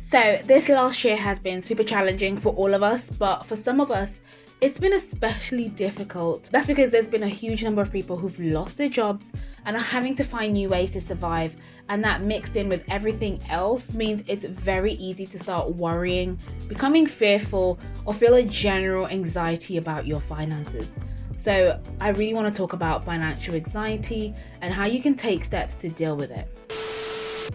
So this last year has been super challenging for all of us, but for some of us, it's been especially difficult. That's because there's been a huge number of people who've lost their jobs and are having to find new ways to survive. And that mixed in with everything else means it's very easy to start worrying, becoming fearful, or feel a general anxiety about your finances. So I really want to talk about financial anxiety and how you can take steps to deal with it.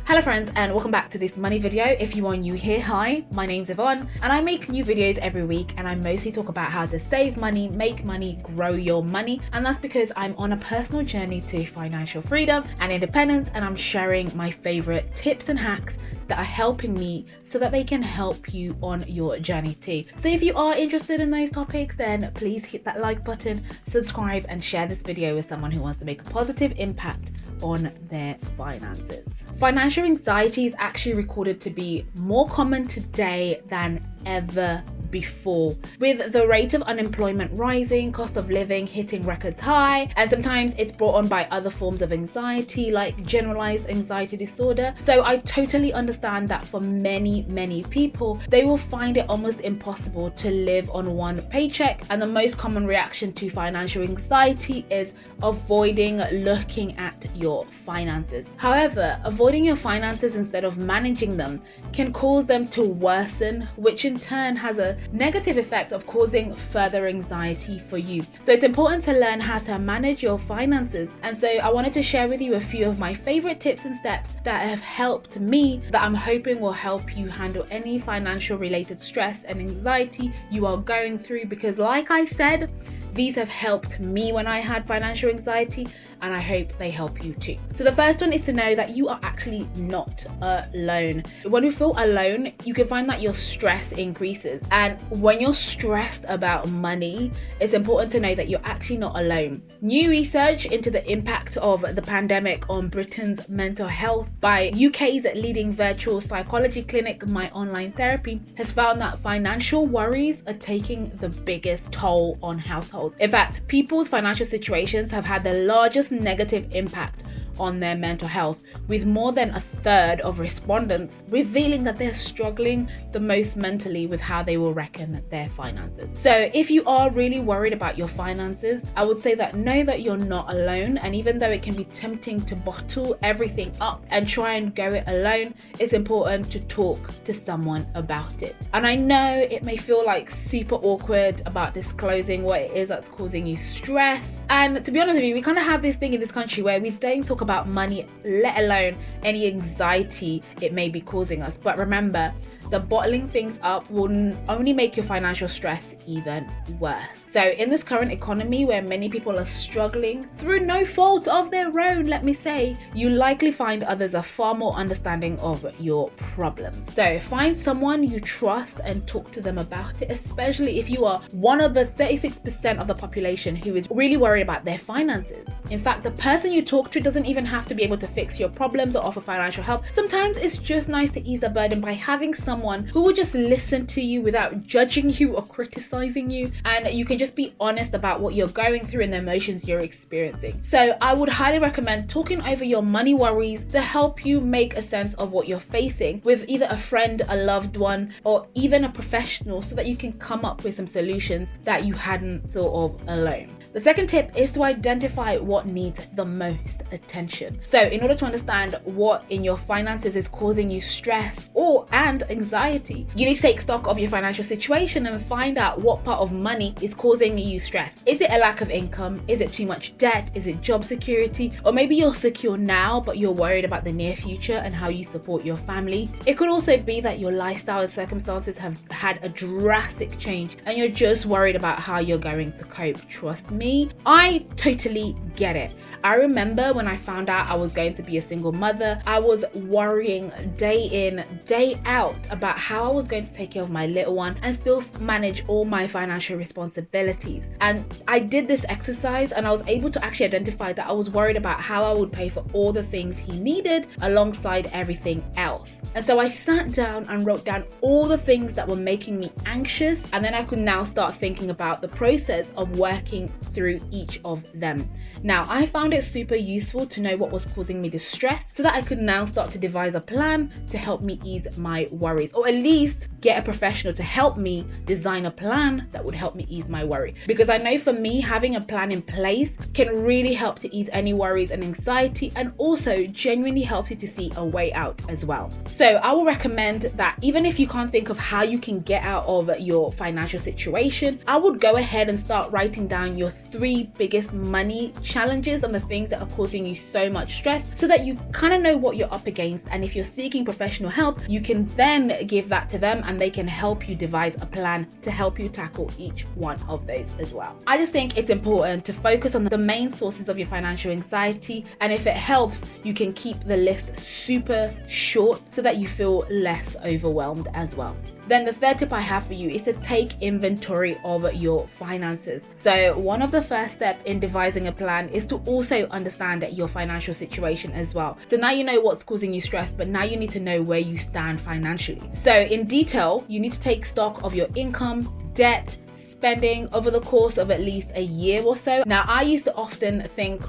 Hello friends, and welcome back to this money video. If you are new here, hi, my name's Yvonne and I make new videos every week, and I mostly talk about how to save money, make money, grow your money. And that's because I'm on a personal journey to financial freedom and independence, and I'm sharing my favorite tips and hacks that are helping me so that they can help you on your journey too. So if you are interested in those topics, then please hit that like button, subscribe, and share this video with someone who wants to make a positive impact on their finances. Financial anxiety is actually recorded to be more common today than ever before, with the rate of unemployment rising, cost of living hitting records high, and sometimes it's brought on by other forms of anxiety like generalized anxiety disorder. So I totally understand that for many people, they will find it almost impossible to live on one paycheck, and the most common reaction to financial anxiety is avoiding looking at your finances. However, avoiding your finances instead of managing them can cause them to worsen, which in turn has a negative effect of causing further anxiety for you. So it's important to learn how to manage your finances, and so I wanted to share with you a few of my favorite tips and steps that have helped me, that I'm hoping will help you handle any financial related stress and anxiety you are going through, because like I said, these have helped me when I had financial anxiety, and I hope they help you too. So the first one is to know that you are actually not alone. When you feel alone, you can find that your stress increases. And when you're stressed about money, it's important to know that you're actually not alone. New research into the impact of the pandemic on Britain's mental health by UK's leading virtual psychology clinic, My Online Therapy, has found that financial worries are taking the biggest toll on households. In fact, people's financial situations have had the largest negative impact on their mental health, with more than a third of respondents revealing that they're struggling the most mentally with how they will reckon their finances. So if you are really worried about your finances, I would say that know that you're not alone, and even though it can be tempting to bottle everything up and try and go it alone, it's important to talk to someone about it. And I know it may feel like super awkward about disclosing what it is that's causing you stress, and to be honest with you, we kind of have this thing in this country where we don't talk about money, let alone any anxiety it may be causing us. But remember, the bottling things up will only make your financial stress even worse. So in this current economy where many people are struggling through no fault of their own, let me say, you likely find others are far more understanding of your problems. So find someone you trust and talk to them about it, especially if you are one of the 36% of the population who is really worried about their finances. In fact, the person you talk to doesn't even have to be able to fix your problems or offer financial help. Sometimes it's just nice to ease the burden by having someone who will just listen to you without judging you or criticizing you, and you can just be honest about what you're going through and the emotions you're experiencing. So I would highly recommend talking over your money worries to help you make a sense of what you're facing with either a friend, a loved one, or even a professional, so that you can come up with some solutions that you hadn't thought of alone. The second tip is to identify what needs the most attention. So in order to understand what in your finances is causing you stress and anxiety, you need to take stock of your financial situation and find out what part of money is causing you stress. Is it a lack of income? Is it too much debt? Is it job security? Or maybe you're secure now, but you're worried about the near future and how you support your family. It could also be that your lifestyle and circumstances have had a drastic change and you're just worried about how you're going to cope. Trust me, I totally get it. I remember when I found out I was going to be a single mother, I was worrying day in, day out about how I was going to take care of my little one and still manage all my financial responsibilities. And I did this exercise and I was able to actually identify that I was worried about how I would pay for all the things he needed alongside everything else. And so I sat down and wrote down all the things that were making me anxious, and then I could now start thinking about the process of working through each of them. Now, I found found it super useful to know what was causing me distress so that I could now start to devise a plan to help me ease my worries, or at least get a professional to help me design a plan that would help me ease my worry. Because I know for me, having a plan in place can really help to ease any worries and anxiety, and also genuinely helps you to see a way out as well. So I will recommend that even if you can't think of how you can get out of your financial situation, I would go ahead and start writing down your 3 biggest money challenges and the things that are causing you so much stress, so that you kind of know what you're up against. And if you're seeking professional help, you can then give that to them and they can help you devise a plan to help you tackle each one of those as well. I just think it's important to focus on the main sources of your financial anxiety, and if it helps, you can keep the list super short so that you feel less overwhelmed as well. Then the third tip I have for you is to take inventory of your finances. So one of the first steps in devising a plan is to also understand your financial situation as well. So now you know what's causing you stress, but now you need to know where you stand financially. So in detail, you need to take stock of your income, debt, spending over the course of at least a year or so. Now, I used to often think,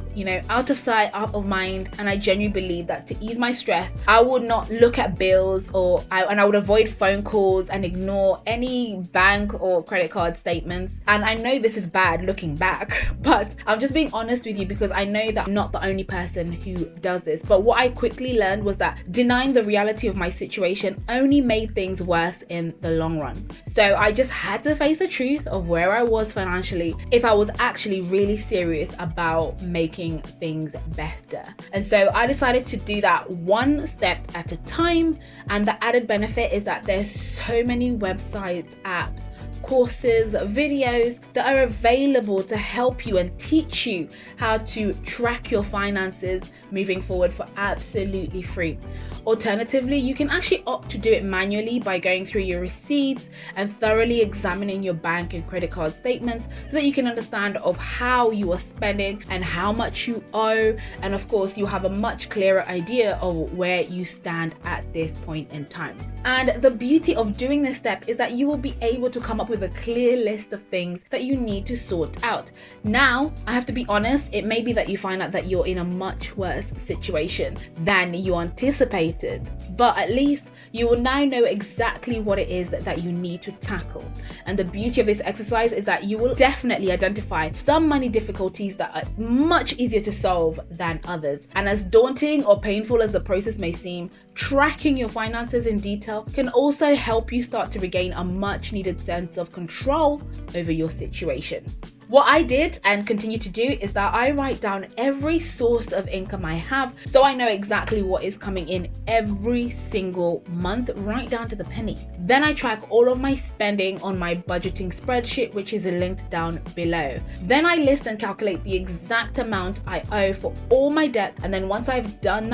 out of sight, out of mind, and I genuinely believe that to ease my stress, I would not look at bills and I would avoid phone calls and ignore any bank or credit card statements. And I know this is bad looking back, but I'm just being honest with you because I know that I'm not the only person who does this. But what I quickly learned was that denying the reality of my situation only made things worse in the long run. So I just had to face the truth of where I was financially if I was actually really serious about making things better. And so I decided to do that one step at a time. And the added benefit is that there's so many websites, apps, courses, videos that are available to help you and teach you how to track your finances moving forward for absolutely free. Alternatively, you can actually opt to do it manually by going through your receipts and thoroughly examining your bank and credit card statements so that you can understand of how you are spending and how much you owe. And of course, you have a much clearer idea of where you stand at this point in time. And the beauty of doing this step is that you will be able to come up with a clear list of things that you need to sort out. Now, I have to be honest, it may be that you find out that you're in a much worse situation than you anticipated, but at least you will now know exactly what it is that you need to tackle. And the beauty of this exercise is that you will definitely identify some money difficulties that are much easier to solve than others. And as daunting or painful as the process may seem, tracking your finances in detail can also help you start to regain a much needed sense of control over your situation. What I did and continue to do is that I write down every source of income I have so I know exactly what is coming in every single month, right down to the penny. Then I track all of my spending on my budgeting spreadsheet, which is linked down below. Then I list and calculate the exact amount I owe for all my debt, and then once I've done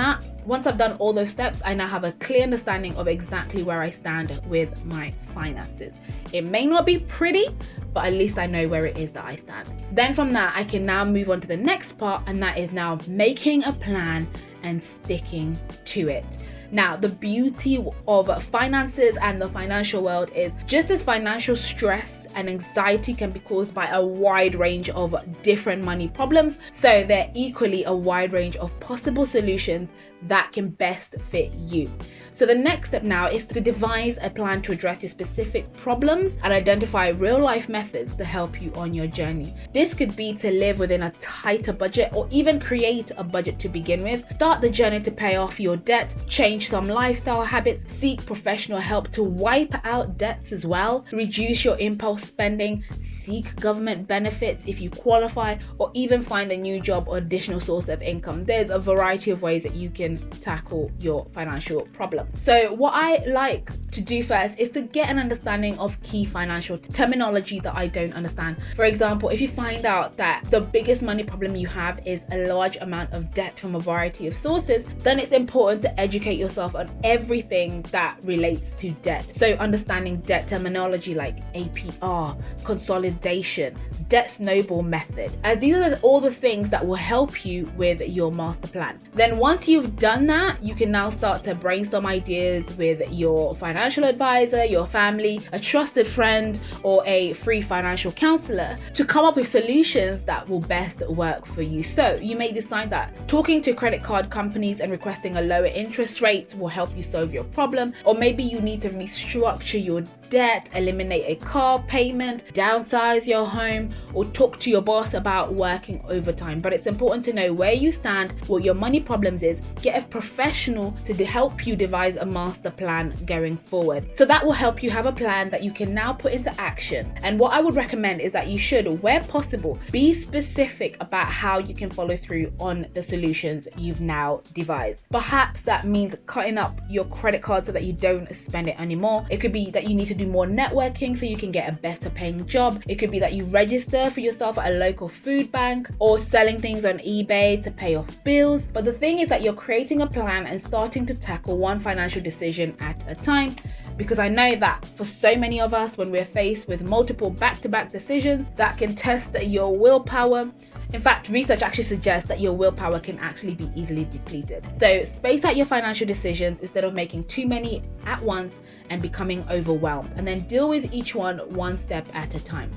all those steps, I now have a clear understanding of exactly where I stand with my finances. It may not be pretty, but at least I know where it is that I stand. Then from that, I can now move on to the next part, and that is now making a plan and sticking to it. Now, the beauty of finances and the financial world is just as financial stress and anxiety can be caused by a wide range of different money problems, so they're equally a wide range of possible solutions that can best fit you. So the next step now is to devise a plan to address your specific problems and identify real life methods to help you on your journey. This could be to live within a tighter budget or even create a budget to begin with, start the journey to pay off your debt, change some lifestyle habits, seek professional help to wipe out debts as well, reduce your impulse spending, seek government benefits if you qualify, or even find a new job or additional source of income. There's a variety of ways that you can tackle your financial problems. So what I like to do first is to get an understanding of key financial terminology that I don't understand. For example, if you find out that the biggest money problem you have is a large amount of debt from a variety of sources, then it's important to educate yourself on everything that relates to debt. So understanding debt terminology like APR, consolidation, debt snowball method, as these are all the things that will help you with your master plan. Then once you've done that, you can now start to brainstorm ideas with your financial financial advisor, your family, a trusted friend, or a free financial counselor to come up with solutions that will best work for you. So you may decide that talking to credit card companies and requesting a lower interest rate will help you solve your problem, or maybe you need to restructure your debt, eliminate a car payment, downsize your home, or talk to your boss about working overtime. But it's important to know where you stand, what your money problems is, get a professional to help you devise a master plan going forward. So that will help you have a plan that you can now put into action. And what I would recommend is that you should, where possible, be specific about how you can follow through on the solutions you've now devised. Perhaps that means cutting up your credit card so that you don't spend it anymore. It could be that you need to do more networking so you can get a better paying job. It could be that you register for yourself at a local food bank, or selling things on eBay to pay off bills. But the thing is that you're creating a plan and starting to tackle one financial decision at a time, because I know that for so many of us, when we're faced with multiple back-to-back decisions, that can test your willpower. In fact, research actually suggests that your willpower can actually be easily depleted. So space out your financial decisions instead of making too many at once and becoming overwhelmed, and then deal with each one step at a time.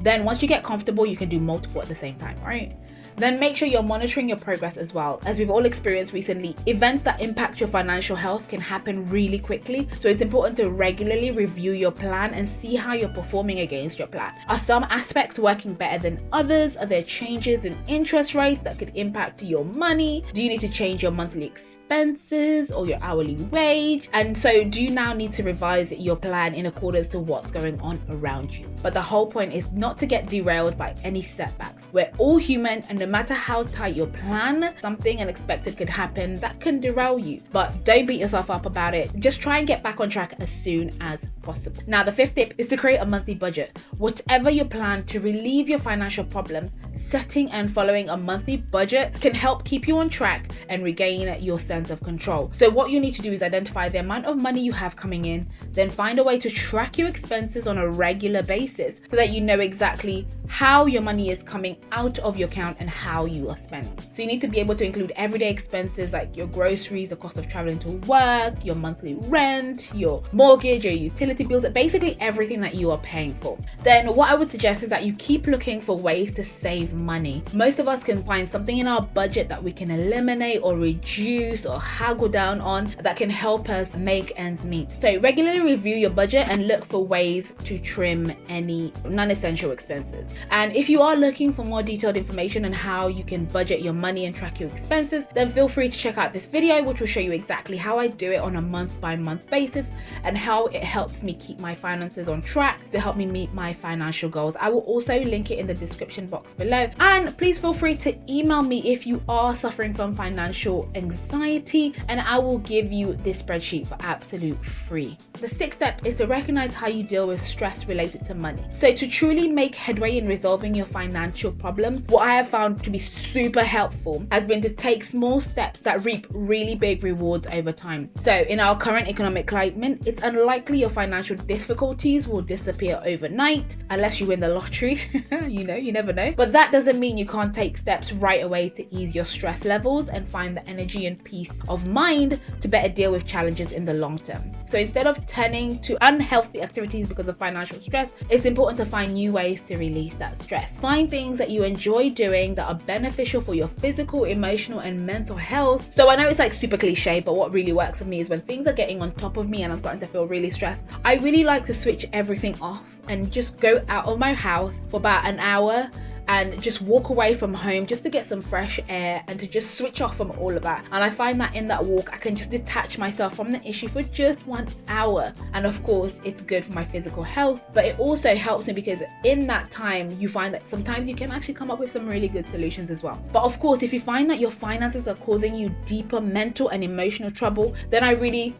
Then once you get comfortable, you can do multiple at the same time, right? Then make sure you're monitoring your progress as well. As we've all experienced recently, events that impact your financial health can happen really quickly. So it's important to regularly review your plan and see how you're performing against your plan. Are some aspects working better than others? Are there changes in interest rates that could impact your money? Do you need to change your monthly expenses or your hourly wage? And so do you now need to revise your plan in accordance to what's going on around you? But the whole point is not to get derailed by any setbacks. We're all human, and no matter how tight your plan, something unexpected could happen that can derail you. But don't beat yourself up about it. Just try and get back on track as soon as possible. Now, the fifth tip is to create a monthly budget. Whatever your plan to relieve your financial problems, setting and following a monthly budget can help keep you on track and regain your sense of control. So what you need to do is identify the amount of money you have coming in, then find a way to track your expenses on a regular basis so that you know exactly how your money is coming out of your account and how you are spending. So you need to be able to include everyday expenses like your groceries, the cost of traveling to work, your monthly rent, your mortgage, your utility bills, basically everything that you are paying for. Then what I would suggest is that you keep looking for ways to save money. Most of us can find something in our budget that we can eliminate or reduce or haggle down on that can help us make ends meet. So regularly review your budget and look for ways to trim any non-essential expenses. And if you are looking for more detailed information on how you can budget your money and track your expenses, then feel free to check out this video, which will show you exactly how I do it on a month-by-month basis and how it helps me keep my finances on track to help me meet my financial goals. I will also link it in the description box below. And please feel free to email me if you are suffering from financial anxiety, and I will give you this spreadsheet for absolute free. The sixth step is to recognize how you deal with stress related to money. So to truly make headway in resolving your financial problems, what I have found to be super helpful has been to take small steps that reap really big rewards over time. So in our current economic climate, it's unlikely your financial difficulties will disappear overnight unless you win the lottery. You never know. But that doesn't mean you can't take steps right away to ease your stress levels and find the energy and peace of mind to better deal with challenges in the long term. So instead of turning to unhealthy activities because of financial stress, it's important to find new ways to release that stress. Find things that you enjoy doing that are beneficial for your physical, emotional, and mental health. So I know it's like super cliche, but what really works for me is when things are getting on top of me and I'm starting to feel really stressed, I really like to switch everything off and just go out of my house for about an hour and just walk away from home just to get some fresh air and to just switch off from all of that. And I find that in that walk, I can just detach myself from the issue for just 1 hour. And of course, it's good for my physical health, but it also helps me because in that time, you find that sometimes you can actually come up with some really good solutions as well. But of course, if you find that your finances are causing you deeper mental and emotional trouble, then I really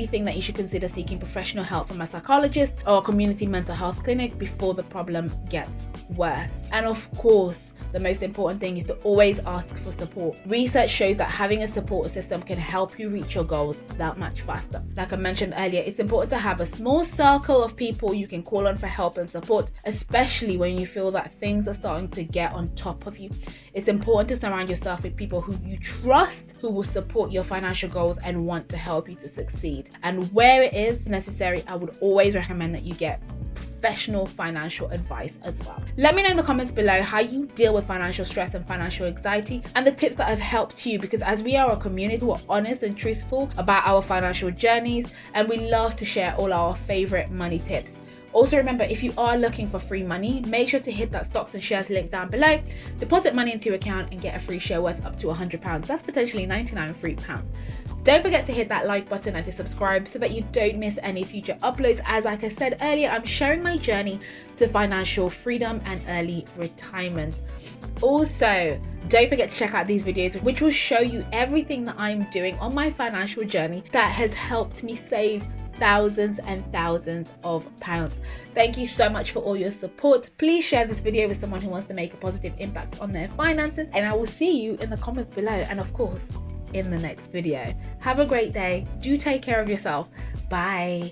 think that you should consider seeking professional help from a psychologist or a community mental health clinic before the problem gets worse. And of course, the most important thing is to always ask for support. Research shows that having a support system can help you reach your goals that much faster. Like I mentioned earlier, it's important to have a small circle of people you can call on for help and support, especially when you feel that things are starting to get on top of you. It's important to surround yourself with people who you trust, who will support your financial goals and want to help you to succeed. And where it is necessary, I would always recommend that you get professional financial advice as well. Let me know in the comments below how you deal with financial stress and financial anxiety and the tips that have helped you, because as we are a community who are honest and truthful about our financial journeys, and we love to share all our favorite money tips. Also remember, if you are looking for free money, make sure to hit that stocks and shares link down below, deposit money into your account and get a free share worth up to £100. That's potentially 99 free pounds. Don't forget to hit that like button and to subscribe so that you don't miss any future uploads. As like I said earlier, I'm sharing my journey to financial freedom and early retirement. Also, don't forget to check out these videos, which will show you everything that I'm doing on my financial journey that has helped me save thousands and thousands of pounds. Thank you so much for all your support. Please share this video with someone who wants to make a positive impact on their finances, and I will see you in the comments below, and of course in the next video. Have a great day. Do take care of yourself. Bye.